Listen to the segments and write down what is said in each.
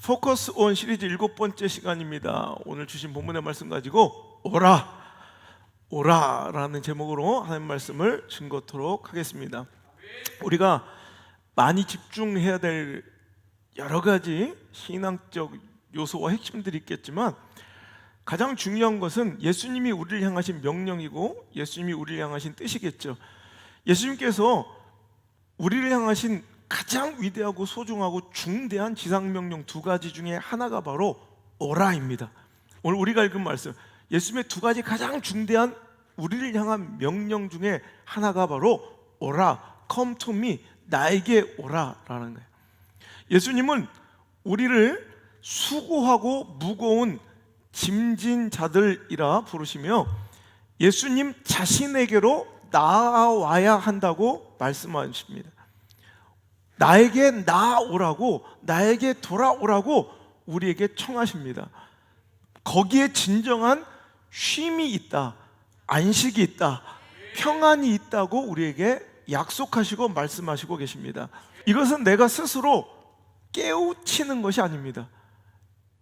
포커스 온 시리즈 7번째 시간입니다. 오늘 주신 본문의 말씀 가지고 오라 라는 제목으로 하나님 말씀을 증거토록 하겠습니다. 우리가 많이 집중해야 될 여러 가지 신앙적 요소와 핵심들이 있겠지만 가장 중요한 것은 예수님이 우리를 향하신 명령이고 예수님이 우리를 향하신 뜻이겠죠. 예수님께서 우리를 향하신 가장 위대하고 소중하고 중대한 지상명령 2가지 중에 하나가 바로 오라입니다. 오늘 우리가 읽은 말씀, 예수님의 2가지 가장 중대한 우리를 향한 명령 중에 하나가 바로 오라, come to me, 나에게 오라라는 거예요. 예수님은 우리를 수고하고 무거운 짐진 자들이라 부르시며 예수님 자신에게로 나아와야 한다고 말씀하십니다. 나에게 나아오라고, 나에게 돌아오라고 우리에게 청하십니다. 거기에 진정한 쉼이 있다, 안식이 있다, 평안이 있다고 우리에게 약속하시고 말씀하시고 계십니다. 이것은 내가 스스로 깨우치는 것이 아닙니다.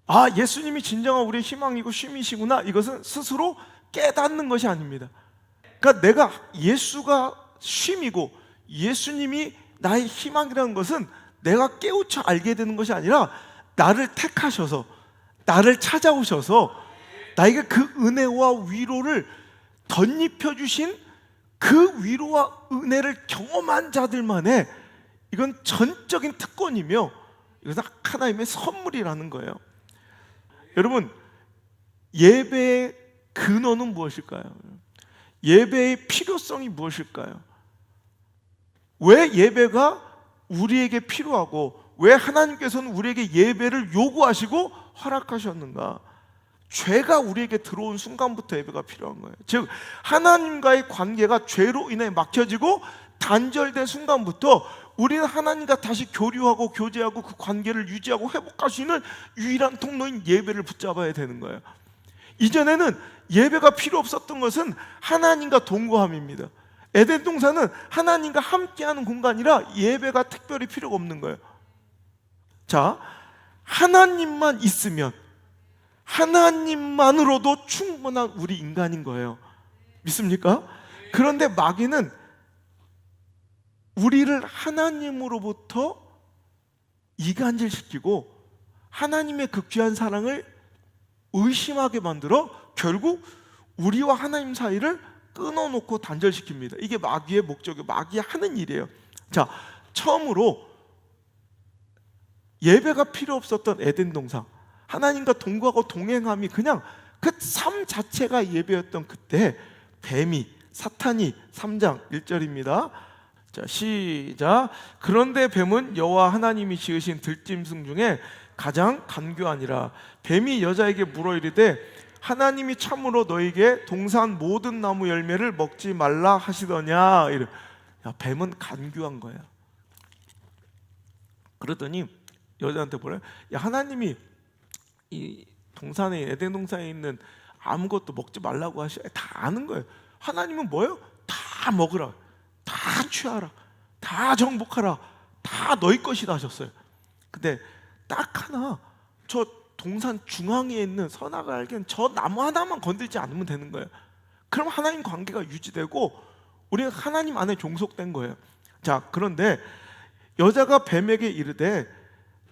아, 예수님이 진정한 우리의 희망이고 쉼이시구나, 이것은 스스로 깨닫는 것이 아닙니다. 그러니까 내가 예수가 쉼이고 예수님이 나의 희망이라는 것은 내가 깨우쳐 알게 되는 것이 아니라 나를 택하셔서, 나를 찾아오셔서 나에게 그 은혜와 위로를 덧입혀 주신 그 위로와 은혜를 경험한 자들만의, 이건 전적인 특권이며 이것은 하나님의 선물이라는 거예요. 여러분, 예배의 근원은 무엇일까요? 예배의 필요성이 무엇일까요? 왜 예배가 우리에게 필요하고 왜 하나님께서는 우리에게 예배를 요구하시고 허락하셨는가? 죄가 우리에게 들어온 순간부터 예배가 필요한 거예요. 즉 하나님과의 관계가 죄로 인해 막혀지고 단절된 순간부터 우리는 하나님과 다시 교류하고 교제하고 그 관계를 유지하고 회복할 수 있는 유일한 통로인 예배를 붙잡아야 되는 거예요. 이전에는 예배가 필요 없었던 것은 하나님과 동거함입니다. 에덴 동산은 하나님과 함께하는 공간이라 예배가 특별히 필요가 없는 거예요. 자, 하나님만 있으면 하나님만으로도 충분한 우리 인간인 거예요. 믿습니까? 그런데 마귀는 우리를 하나님으로부터 이간질시키고 하나님의 그 귀한 사랑을 의심하게 만들어 결국 우리와 하나님 사이를 끊어놓고 단절시킵니다. 이게 마귀의 목적이고 마귀의 하는 일이에요. 자, 처음으로 예배가 필요 없었던 에덴 동산, 하나님과 동거하고 동행함이 그냥 그 삶 자체가 예배였던 그때 뱀이, 사탄이 3장 1절입니다. 자, 시작. 그런데 뱀은 여호와 하나님이 지으신 들짐승 중에 가장 간교하니라. 뱀이 여자에게 물어 이르되 하나님이 참으로 너에게 동산 모든 나무 열매를 먹지 말라 하시더냐. 이래. 야, 뱀은 간교한 거야. 그러더니 여자한테 뭐래? 야, 하나님이 이 동산에, 에덴 동산에 있는 아무것도 먹지 말라고 하셔. 다 아는 거예요. 하나님은 뭐예요? 다 먹으라, 다 취하라, 다 정복하라, 다 너희 것이다 하셨어요. 근데 딱 하나, 저 동산 중앙에 있는 선악을 알기엔 저 나무 하나만 건들지 않으면 되는 거예요. 그럼 하나님 관계가 유지되고 우리가 하나님 안에 종속된 거예요. 자, 그런데 여자가 뱀에게 이르되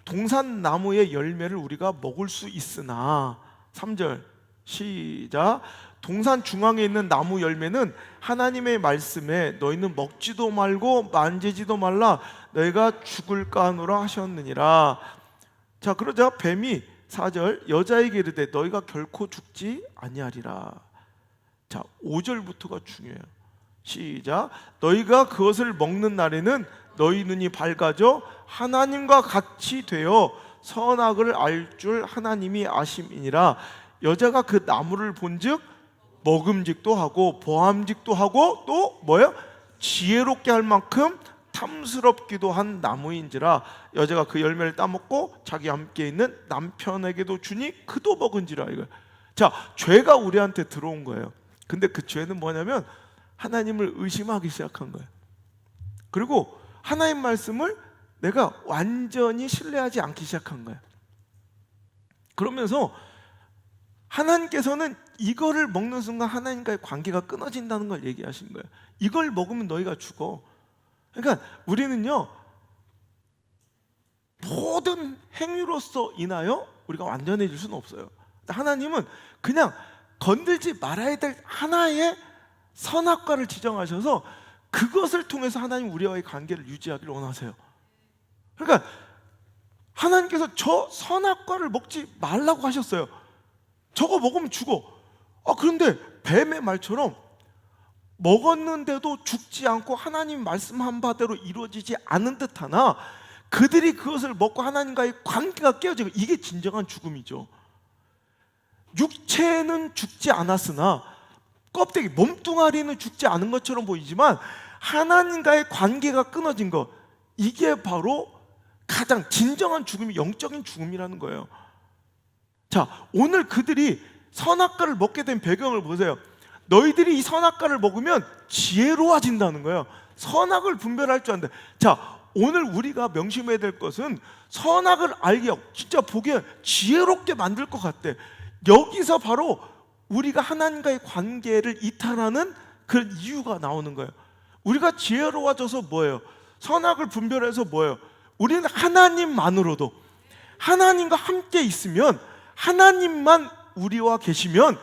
동산 나무의 열매를 우리가 먹을 수 있으나, 3절 시작. 동산 중앙에 있는 나무 열매는 하나님의 말씀에 너희는 먹지도 말고 만지지도 말라, 너희가 죽을까 하노라 하셨느니라. 자, 그러자 뱀이 4절 여자에게 이르되 너희가 결코 죽지 아니하리라. 자, 5절부터가 중요해요. 시작. 너희가 그것을 먹는 날에는 너희 눈이 밝아져 하나님과 같이 되어 선악을 알 줄 하나님이 아심이니라. 여자가 그 나무를 본즉 먹음직도 하고 보암직도 하고 또 뭐예요? 지혜롭게 할 만큼 탐스럽기도 한 나무인지라 여자가 그 열매를 따먹고 자기 함께 있는 남편에게도 주니 그도 먹은지라. 이거. 자, 죄가 우리한테 들어온 거예요. 근데 그 죄는 뭐냐면 하나님을 의심하기 시작한 거예요. 그리고 하나님 말씀을 내가 완전히 신뢰하지 않기 시작한 거예요. 그러면서 하나님께서는 이거를 먹는 순간 하나님과의 관계가 끊어진다는 걸 얘기하신 거예요. 이걸 먹으면 너희가 죽어. 그러니까 우리는요, 모든 행위로서 인하여 우리가 완전해질 수는 없어요. 하나님은 그냥 건들지 말아야 될 하나의 선악과를 지정하셔서 그것을 통해서 하나님 우리와의 관계를 유지하기를 원하세요. 그러니까 하나님께서 저 선악과를 먹지 말라고 하셨어요. 저거 먹으면 죽어. 그런데 뱀의 말처럼 먹었는데도 죽지 않고 하나님 말씀한 바대로 이루어지지 않은 듯하나 그들이 그것을 먹고 하나님과의 관계가 깨어지고, 이게 진정한 죽음이죠. 육체는 죽지 않았으나 껍데기, 몸뚱아리는 죽지 않은 것처럼 보이지만 하나님과의 관계가 끊어진 것, 이게 바로 가장 진정한 죽음이 영적인 죽음이라는 거예요. 자, 오늘 그들이 선악과를 먹게 된 배경을 보세요. 너희들이 이 선악과를 먹으면 지혜로워진다는 거예요. 선악을 분별할 줄 안다. 자, 오늘 우리가 명심해야 될 것은 선악을 알게, 진짜 보기에 지혜롭게 만들 것 같대. 여기서 바로 우리가 하나님과의 관계를 이탈하는 그런 이유가 나오는 거예요. 우리가 지혜로워져서 뭐예요? 선악을 분별해서 뭐예요? 우리는 하나님만으로도, 하나님과 함께 있으면, 하나님만 우리와 계시면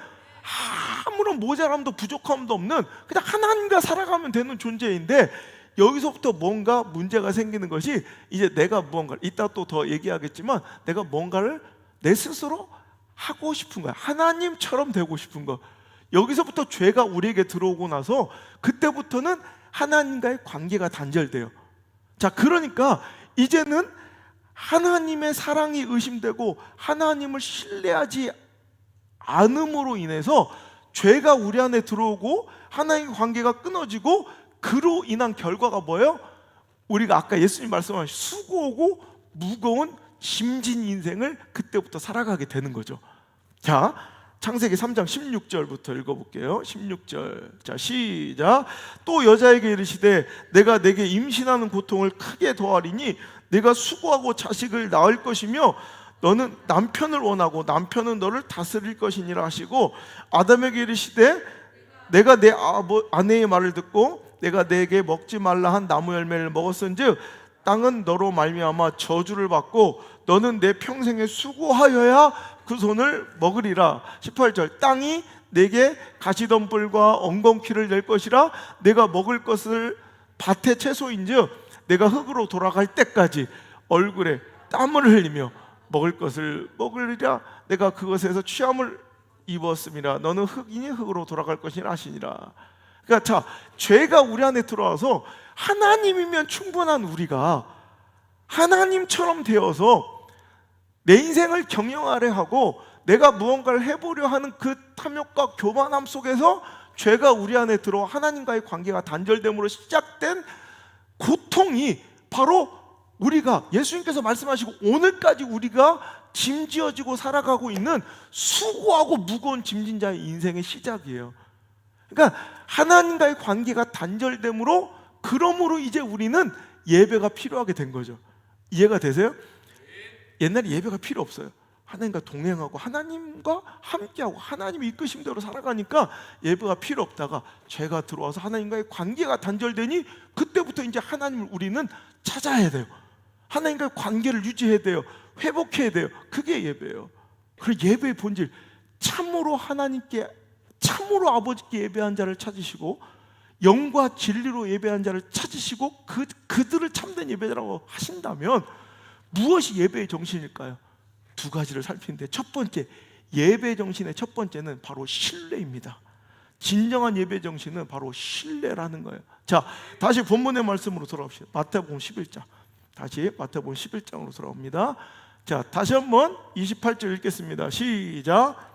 아무런 모자람도 부족함도 없는 그냥 하나님과 살아가면 되는 존재인데, 여기서부터 뭔가 문제가 생기는 것이, 이제 내가 무언가를, 이따 또 더 얘기하겠지만, 내가 뭔가를 내 스스로 하고 싶은 거야. 하나님처럼 되고 싶은 거. 여기서부터 죄가 우리에게 들어오고 나서 그때부터는 하나님과의 관계가 단절돼요. 자, 그러니까 이제는 하나님의 사랑이 의심되고 하나님을 신뢰하지 않음으로 인해서 죄가 우리 안에 들어오고 하나님의 관계가 끊어지고, 그로 인한 결과가 뭐예요? 우리가 아까 예수님 말씀하신 수고하고 무거운 짐진 인생을 그때부터 살아가게 되는 거죠. 자, 창세기 3장 16절부터 읽어볼게요. 16절. 자, 시작. 또 여자에게 이르시되 내가 내게 임신하는 고통을 크게 더하리니 내가 수고하고 자식을 낳을 것이며 너는 남편을 원하고 남편은 너를 다스릴 것이니라 하시고, 아담에게 이르시되 내가 내 아내의 말을 듣고 내가 내게 먹지 말라 한 나무 열매를 먹었은즉 땅은 너로 말미암아 저주를 받고 너는 내 평생에 수고하여야 그 손을 먹으리라. 18절. 땅이 내게 가시덤불과 엉겅퀴를 낼 것이라. 내가 먹을 것을 밭의 채소인즉 내가 흙으로 돌아갈 때까지 얼굴에 땀을 흘리며 먹을 것을 먹으리라. 내가 그것에서 취함을 입었음이라. 너는 흙이니 흙으로 돌아갈 것이라 하시니라. 그러니까 자, 죄가 우리 안에 들어와서 하나님이면 충분한 우리가 하나님처럼 되어서 내 인생을 경영하려 하고 내가 무언가를 해보려 하는 그 탐욕과 교만함 속에서 죄가 우리 안에 들어와 하나님과의 관계가 단절됨으로 시작된 고통이 바로 우리가, 예수님께서 말씀하시고 오늘까지 우리가 짐지어지고 살아가고 있는 수고하고 무거운 짐진 자의 인생의 시작이에요. 그러니까 하나님과의 관계가 단절됨으로, 그러므로 이제 우리는 예배가 필요하게 된 거죠. 이해가 되세요? 옛날에 예배가 필요 없어요. 하나님과 동행하고 하나님과 함께하고 하나님이 이끄신 대로 살아가니까 예배가 필요 없다가 죄가 들어와서 하나님과의 관계가 단절되니 그때부터 이제 하나님을 우리는 찾아야 돼요. 하나님과의 관계를 유지해야 돼요. 회복해야 돼요. 그게 예배예요. 그리고 예배의 본질, 참으로 하나님께, 참으로 아버지께 예배한 자를 찾으시고 영과 진리로 예배한 자를 찾으시고 그들을 참된 예배자라고 하신다면 무엇이 예배의 정신일까요? 두 가지를 살피는데, 첫 번째, 예배 정신의 첫 번째는 바로 신뢰입니다. 진정한 예배 정신은 바로 신뢰라는 거예요. 자, 다시 본문의 말씀으로 돌아옵시다. 마태복음 11장. 다시 마태복음 11장으로 돌아옵니다. 자, 다시 한번 28절 읽겠습니다. 시작.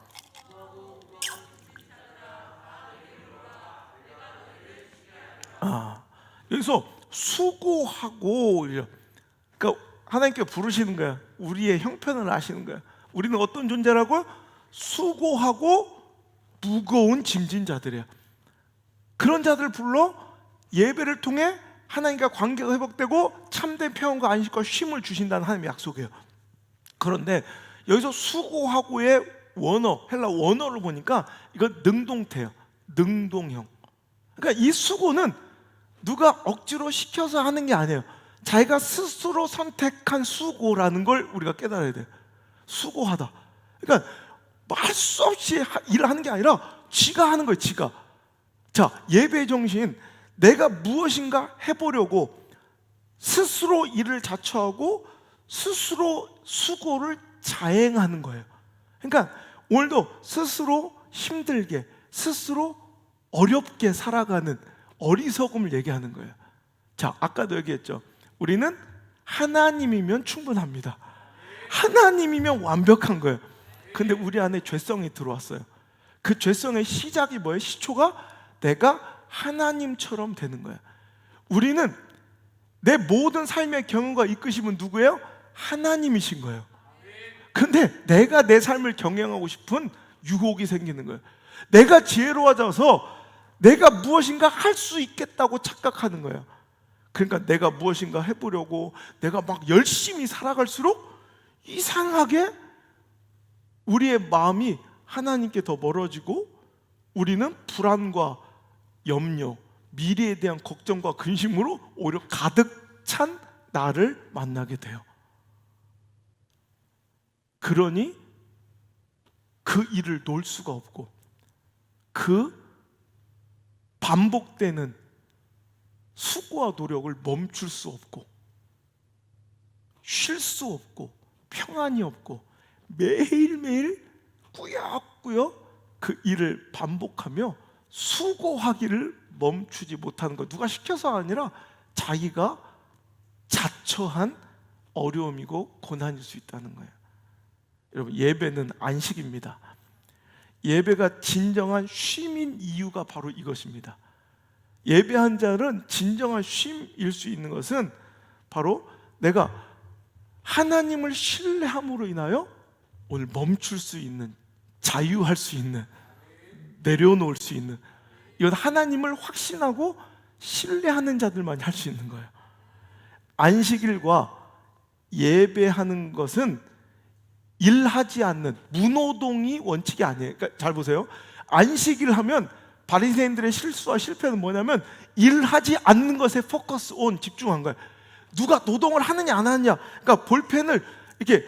여기서 수고하고. 그러니까 하나님께 부르시는 거야. 우리의 형편을 아시는 거야. 우리는 어떤 존재라고요? 수고하고 무거운 짐진 자들이야. 그런 자들을 불러 예배를 통해 하나님과 관계가 회복되고 참된 평안과 안식과 쉼을 주신다는 하나님의 약속이에요. 그런데 여기서 수고하고의 원어, 헬라 원어를 보니까 이건 능동태예요. 능동형. 그러니까 이 수고는 누가 억지로 시켜서 하는 게 아니에요. 자기가 스스로 선택한 수고라는 걸 우리가 깨달아야 돼요. 수고하다. 그러니까 말 수 없이 일을 하는 게 아니라 지가 하는 거예요. 지가. 자, 예배의 정신, 내가 무엇인가 해보려고 스스로 일을 자처하고 스스로 수고를 자행하는 거예요. 그러니까 오늘도 스스로 힘들게, 스스로 어렵게 살아가는 어리석음을 얘기하는 거예요. 자, 아까도 얘기했죠. 우리는 하나님이면 충분합니다. 하나님이면 완벽한 거예요. 근데 우리 안에 죄성이 들어왔어요. 그 죄성의 시작이 뭐예요? 시초가 내가 하나님처럼 되는 거예요. 우리는 내 모든 삶의 경영과 이끄심은 누구예요? 하나님이신 거예요. 근데 내가 내 삶을 경영하고 싶은 유혹이 생기는 거예요. 내가 지혜로워져서 내가 무엇인가 할 수 있겠다고 착각하는 거예요. 그러니까 내가 무엇인가 해보려고 내가 막 열심히 살아갈수록 이상하게 우리의 마음이 하나님께 더 멀어지고 우리는 불안과 염려, 미래에 대한 걱정과 근심으로 오히려 가득 찬 나를 만나게 돼요. 그러니 그 일을 놓을 수가 없고 그 반복되는 수고와 노력을 멈출 수 없고 쉴 수 없고 평안이 없고 매일매일 꾸역꾸역 그 일을 반복하며 수고하기를 멈추지 못하는 것. 누가 시켜서 아니라 자기가 자처한 어려움이고 고난일 수 있다는 거예요. 여러분, 예배는 안식입니다. 예배가 진정한 쉼인 이유가 바로 이것입니다. 예배한 자는 진정한 쉼일 수 있는 것은 바로 내가 하나님을 신뢰함으로 인하여 오늘 멈출 수 있는, 자유할 수 있는, 내려놓을 수 있는, 이건 하나님을 확신하고 신뢰하는 자들만이 할 수 있는 거예요. 안식일과 예배하는 것은 일하지 않는 무노동이 원칙이 아니에요. 그러니까 잘 보세요. 안식일 하면 바리새인들의 실수와 실패는 뭐냐면 일하지 않는 것에 포커스 온, 집중한 거예요. 누가 노동을 하느냐 안 하느냐. 그러니까 볼펜을 이렇게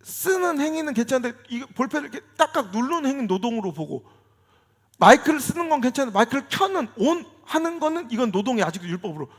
쓰는 행위는 괜찮은데 이 볼펜을 이렇게 딱딱 누르는 행위는 노동으로 보고, 마이크를 쓰는 건 괜찮은데 마이크를 켜는 온 하는 거는 이건 노동이 아직도 율법으로,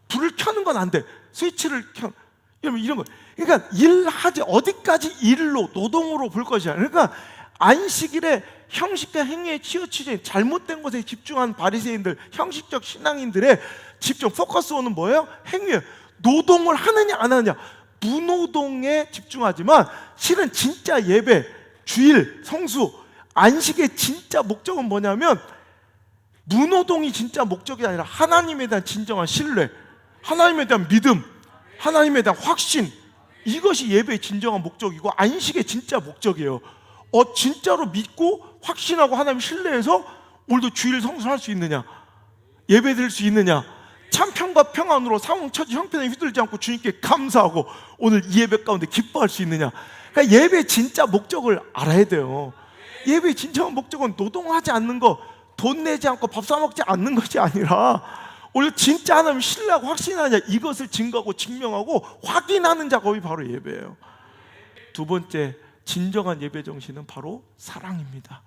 불을 켜는 건 안 돼. 스위치를 켜. 이런 거. 그러니까 일하지, 어디까지 일로 노동으로 볼 것이야. 그러니까 안식일에 형식과 행위에 치우치지 잘못된 것에 집중한 바리새인들, 형식적 신앙인들의 집중 포커스는 뭐예요? 행위예요. 노동을 하느냐 안 하느냐, 무노동에 집중하지만 실은 진짜 예배, 주일, 성수, 안식의 진짜 목적은 뭐냐면 무노동이 진짜 목적이 아니라 하나님에 대한 진정한 신뢰, 하나님에 대한 믿음, 하나님에 대한 확신, 이것이 예배의 진정한 목적이고 안식의 진짜 목적이에요. 진짜로 믿고 확신하고 하나님 신뢰해서 오늘도 주일 성수를 할 수 있느냐, 예배 드릴 수 있느냐, 참평과 평안으로 상황 처지 형편에 휘둘리지 않고 주님께 감사하고 오늘 이 예배 가운데 기뻐할 수 있느냐. 그러니까 예배의 진짜 목적을 알아야 돼요. 예배의 진정한 목적은 노동하지 않는 거, 돈 내지 않고 밥 사 먹지 않는 것이 아니라 오히려 진짜 하나님 신뢰하고 확신하냐, 이것을 증거하고 증명하고 확인하는 작업이 바로 예배예요. 두 번째 진정한 예배 정신은 바로 사랑입니다.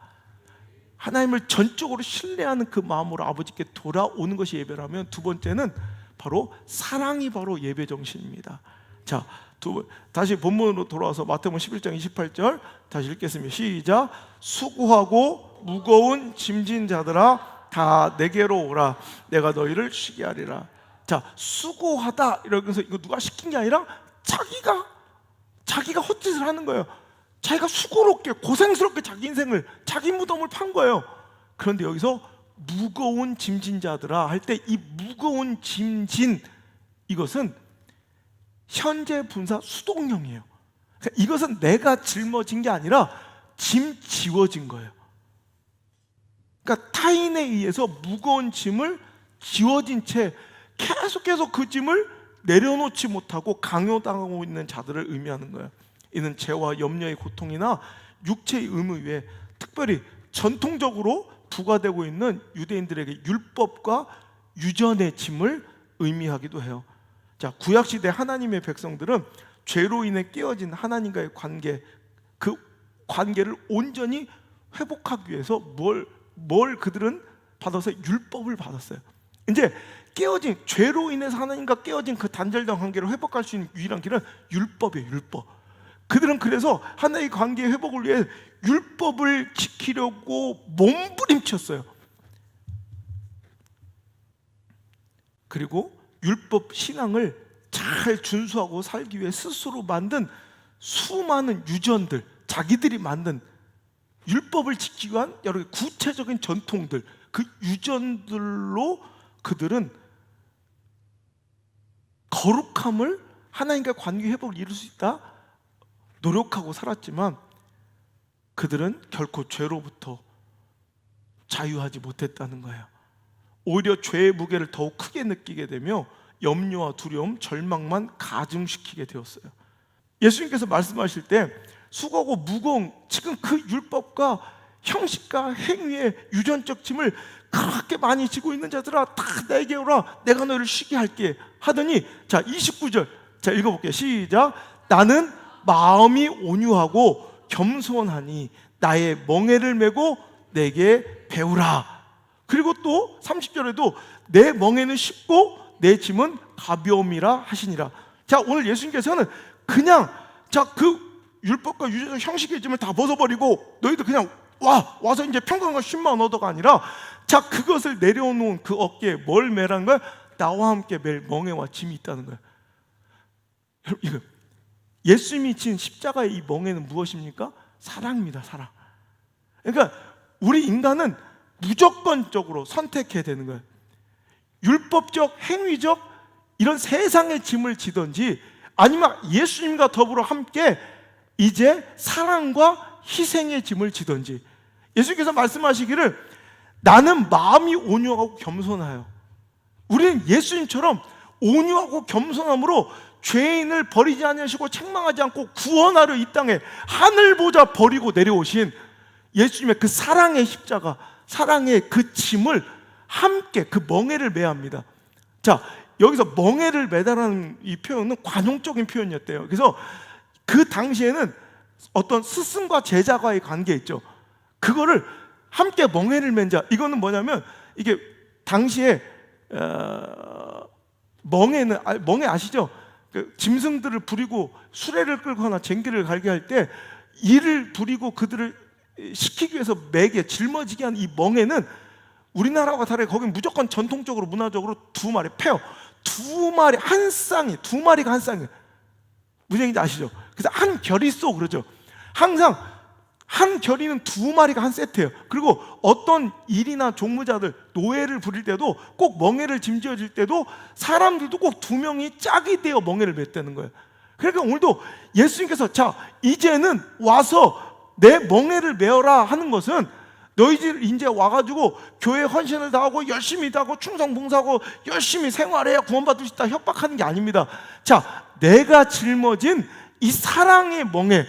하나님을 전적으로 신뢰하는 그 마음으로 아버지께 돌아오는 것이 예배라면, 두 번째는 바로 사랑이 바로 예배 정신입니다. 자, 다시 본문으로 돌아와서 마태복음 11장 28절 다시 읽겠습니다. 시작. 수고하고 무거운 짐진 자들아 다 내게로 오라, 내가 너희를 쉬게 하리라. 자, 수고하다 이러면서 이거 누가 시킨 게 아니라 자기가 헛짓을 하는 거예요. 자기가 수고롭게 고생스럽게 자기 인생을, 자기 무덤을 판 거예요. 그런데 여기서 무거운 짐진 자들아 할 때 이 무거운 짐진, 이것은 현재 분사 수동형이에요. 그러니까 이것은 내가 짊어진 게 아니라 짐 지워진 거예요. 그러니까 타인에 의해서 무거운 짐을 지워진 채 계속해서 그 짐을 내려놓지 못하고 강요당하고 있는 자들을 의미하는 거예요. 이는 죄와 염려의 고통이나 육체의 의무 외에 특별히 전통적으로 부과되고 있는 유대인들에게 율법과 유전의 짐을 의미하기도 해요. 자, 구약시대 하나님의 백성들은 죄로 인해 깨어진 하나님과의 관계, 그 관계를 온전히 회복하기 위해서 뭘 그들은 받아서 율법을 받았어요. 이제 깨어진, 죄로 인해서 하나님과 깨어진 그 단절된 관계를 회복할 수 있는 유일한 길은 율법이에요. 율법. 그들은 그래서 하나님의 관계 회복을 위해 율법을 지키려고 몸부림쳤어요. 그리고 율법 신앙을 잘 준수하고 살기 위해 스스로 만든 수많은 유전들, 자기들이 만든 율법을 지키기 위한 여러 구체적인 전통들, 그 유전들로 그들은 거룩함을, 하나님과 관계 회복을 이룰 수 있다 노력하고 살았지만 그들은 결코 죄로부터 자유하지 못했다는 거예요. 오히려 죄의 무게를 더욱 크게 느끼게 되며 염려와 두려움, 절망만 가중시키게 되었어요. 예수님께서 말씀하실 때 수고하고 무거운 지금 그 율법과 형식과 행위의 유전적 짐을 그렇게 많이 지고 있는 자들아 다 내게 오라, 내가 너희를 쉬게 할게 하더니, 자 29절 자 읽어볼게요. 시작. 나는 마음이 온유하고 겸손하니 나의 멍에를 메고 내게 배우라. 그리고 또 30절에도 내 멍에는 쉽고 내 짐은 가벼움이라 하시니라. 자, 오늘 예수님께서는 그냥 그 율법과 유전적 형식의 짐을 다 벗어버리고 너희들 그냥 와서 이제 평강과 쉼만 얻어가 아니라, 자 그것을 내려놓은 그 어깨에 뭘 매라는 거야? 나와 함께 맬 멍에와 짐이 있다는 거야. 이거 예수님이 진 십자가의 이 멍에는 무엇입니까? 사랑입니다. 사랑. 그러니까 우리 인간은 무조건적으로 선택해야 되는 거예요. 율법적, 행위적 이런 세상의 짐을 지든지 아니면 예수님과 더불어 함께 이제 사랑과 희생의 짐을 지든지. 예수님께서 말씀하시기를 나는 마음이 온유하고 겸손하여. 우리는 예수님처럼 온유하고 겸손함으로 죄인을 버리지 아니하시고 책망하지 않고 구원하려 이 땅에 하늘 보좌 버리고 내려오신 예수님의 그 사랑의 십자가, 사랑의 그 짐을 함께 그 멍에를 매야 합니다. 자, 여기서 멍에를 매다라는 이 표현은 관용적인 표현이었대요. 그래서 그 당시에는 어떤 스승과 제자과의 관계 있죠. 그거를 함께 멍에를 맨 자, 이거는 뭐냐면 이게 당시에 멍에 아시죠? 그 짐승들을 부리고 수레를 끌거나 쟁기를 갈게 할 때 이를 부리고 그들을 시키기 위해서 매게 짊어지게 한 이 멍에는 우리나라와 다르게 거긴 무조건 전통적으로 문화적으로 두 마리 패요. 두 마리 한 쌍이, 두 마리가 한 쌍이에요. 무슨 얘기인지 아시죠? 그래서 한 결이 쏘 그러죠. 항상 한 결이는 두 마리가 한 세트예요. 그리고 어떤 일이나 종무자들 노예를 부릴 때도 꼭 멍에를 짐지어질 때도 사람들도 꼭 두 명이 짝이 되어 멍에를 맸다는 거예요. 그러니까 오늘도 예수님께서 자 이제는 와서 내 멍에를 메어라 하는 것은 너희들 이제 와가지고 교회 헌신을 다하고 열심히 다하고 충성봉사하고 열심히 생활해야 구원받을 수 있다 협박하는 게 아닙니다. 자, 내가 짊어진 이 사랑의 멍에,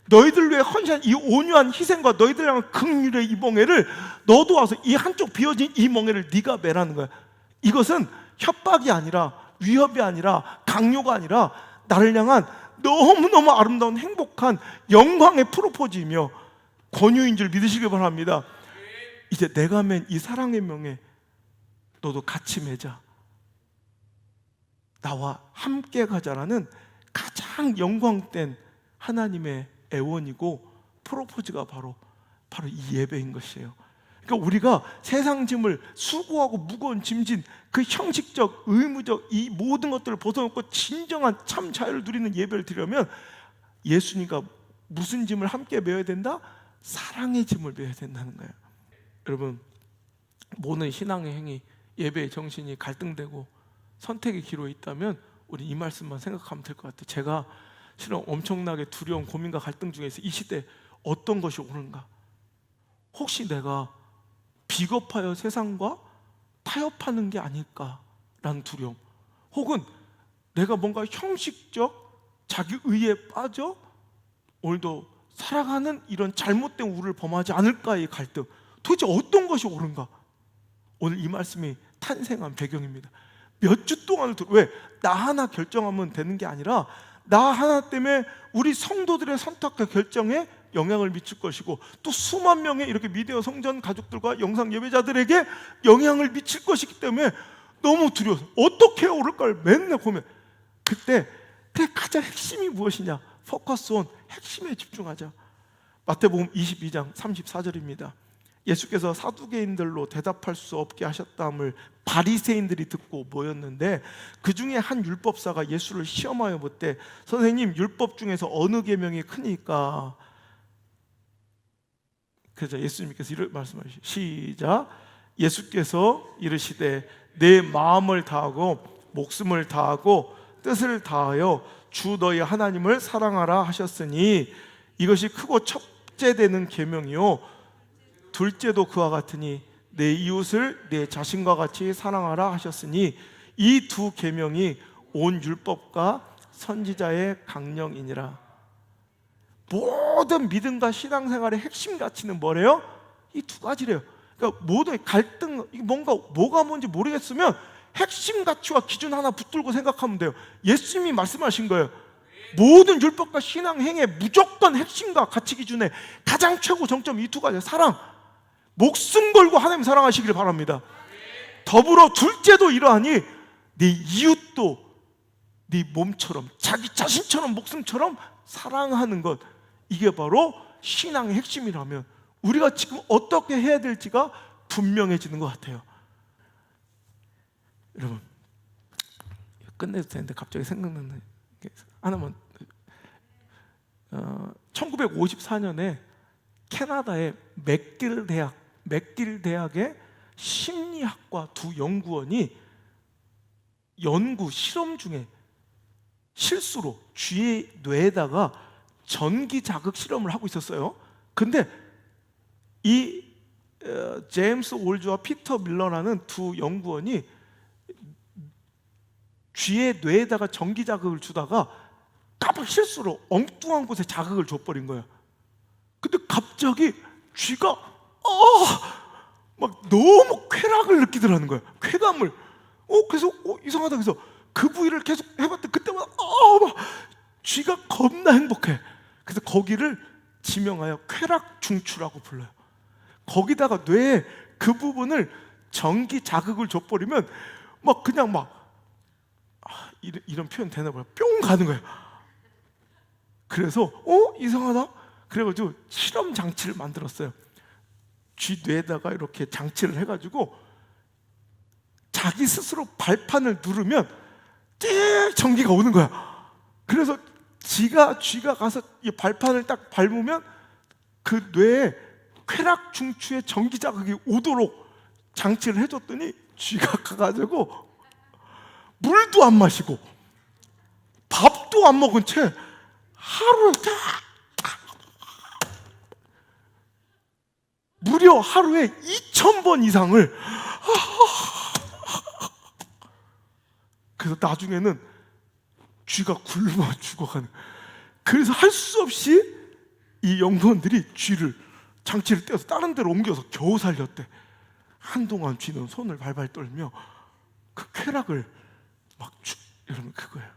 너희들 위해 헌신한 이 온유한 희생과 너희들 향한 긍휼의 이 멍에를 너도 와서 이 한쪽 비어진 이 멍에를 네가 매라는 거야. 이것은 협박이 아니라 위협이 아니라 강요가 아니라 나를 향한 너무너무 아름다운 행복한 영광의 프로포즈이며 권유인 줄 믿으시길 바랍니다. 이제 내가 맨 이 사랑의 멍에 너도 같이 매자. 나와 함께 가자라는 가장 영광된 하나님의 애원이고 프로포즈가 바로 이 예배인 것이에요. 그러니까 우리가 세상 짐을 수고하고 무거운 짐진 그 형식적, 의무적 이 모든 것들을 벗어놓고 진정한 참 자유를 누리는 예배를 드리려면 예수님과 무슨 짐을 함께 메어야 된다? 사랑의 짐을 메어야 된다는 거예요. 여러분, 모든 신앙의 행위, 예배의 정신이 갈등되고 선택의 기로에 있다면 우리 이 말씀만 생각하면 될 것 같아요. 제가 실은 엄청나게 두려운 고민과 갈등 중에서 이 시대에 어떤 것이 옳은가? 혹시 내가 비겁하여 세상과 타협하는 게 아닐까라는 두려움, 혹은 내가 뭔가 형식적 자기 의에 빠져 오늘도 살아가는 이런 잘못된 우를 범하지 않을까의 갈등, 도대체 어떤 것이 옳은가? 오늘 이 말씀이 탄생한 배경입니다. 몇 주 동안을 왜 나 하나 결정하면 되는 게 아니라 나 하나 때문에 우리 성도들의 선택과 결정에 영향을 미칠 것이고, 또 수만 명의 이렇게 미디어 성전 가족들과 영상 예배자들에게 영향을 미칠 것이기 때문에 너무 두려워서 어떻게 옳을까를 맨날 보면, 그때 가장 핵심이 무엇이냐? 포커스 온 핵심에 집중하자. 마태복음 22장 34절입니다. 예수께서 사두개인들로 대답할 수 없게 하셨다함을 바리새인들이 듣고 모였는데, 그 중에 한 율법사가 예수를 시험하여 묻되, 선생님, 율법 중에서 어느 계명이 크니까? 그래서 예수님께서 이렇게 말씀하시죠. 시작. 예수께서 이르시되 내 마음을 다하고 목숨을 다하고 뜻을 다하여 주 너희 하나님을 사랑하라 하셨으니 이것이 크고 첫째 되는 계명이요 둘째도 그와 같으니 내 이웃을 내 자신과 같이 사랑하라 하셨으니 이 두 계명이 온 율법과 선지자의 강령이니라. 모든 믿음과 신앙생활의 핵심 가치는 뭐래요? 이 두 가지래요. 그러니까 모든 갈등, 뭐가 뭔지 모르겠으면 핵심 가치와 기준 하나 붙들고 생각하면 돼요. 예수님이 말씀하신 거예요. 모든 율법과 신앙 행위의 무조건 핵심과 가치 기준의 가장 최고 정점, 이 두 가지. 사랑, 목숨 걸고 하나님 사랑하시길 바랍니다. 더불어 둘째도 이러하니 네 이웃도 네 몸처럼, 자기 자신처럼, 목숨처럼 사랑하는 것, 이게 바로 신앙의 핵심이라면 우리가 지금 어떻게 해야 될지가 분명해지는 것 같아요. 여러분, 끝내도 되는데 갑자기 생각나는 게 하나만. 1954년에 캐나다의 맥길 대학의 심리학과 두 연구원이 연구 실험 중에 실수로 쥐의 뇌에다가 전기 자극 실험을 하고 있었어요. 근데 이 제임스 올즈와 피터 밀러라는 두 연구원이 쥐의 뇌에다가 전기 자극을 주다가 깜빡 실수로 엉뚱한 곳에 자극을 줘버린 거예요. 근데 갑자기 쥐가 막 너무 쾌락을 느끼더라는 거예요. 쾌감을. 그래서 이상하다. 그래서 그 부위를 계속 해봤더니 그때마다 막 쥐가 겁나 행복해. 그래서 거기를 지명하여 쾌락 중추라고 불러요. 거기다가 뇌에 그 부분을 전기 자극을 줘버리면 막 그냥 이런 표현 되나 봐요. 뿅 가는 거예요. 그래서 이상하다. 그래가지고 실험 장치를 만들었어요. 쥐 뇌에다가 이렇게 장치를 해가지고 자기 스스로 발판을 누르면 띵 전기가 오는 거야. 그래서 쥐가 가서 이 발판을 딱 밟으면 그 뇌에 쾌락 중추에 전기 자극이 오도록 장치를 해줬더니 쥐가 가가지고 물도 안 마시고 밥도 안 먹은 채 하루에 무려 하루에 2,000번 이상을. 그래서 나중에는 쥐가 굶어 죽어가는. 그래서 할 수 없이 이 연구원들이 장치를 떼어서 다른 데로 옮겨서 겨우 살렸대. 한동안 쥐는 손을 발발 떨며 그 쾌락을 여러분, 그거예요.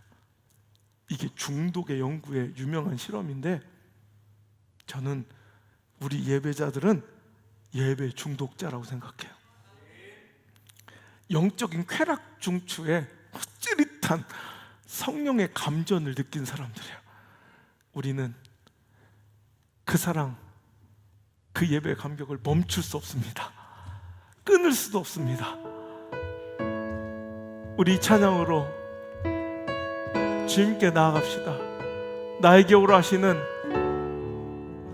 이게 중독의 연구의 유명한 실험인데, 저는 우리 예배자들은 예배 중독자라고 생각해요. 영적인 쾌락 중추에 찌릿한 성령의 감전을 느낀 사람들이에요. 우리는 그 사랑, 그 예배의 감격을 멈출 수 없습니다. 끊을 수도 없습니다. 우리 이 찬양으로 주님께 나아갑시다. 나에게 오라 하시는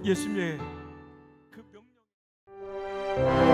예수님의 그 명령.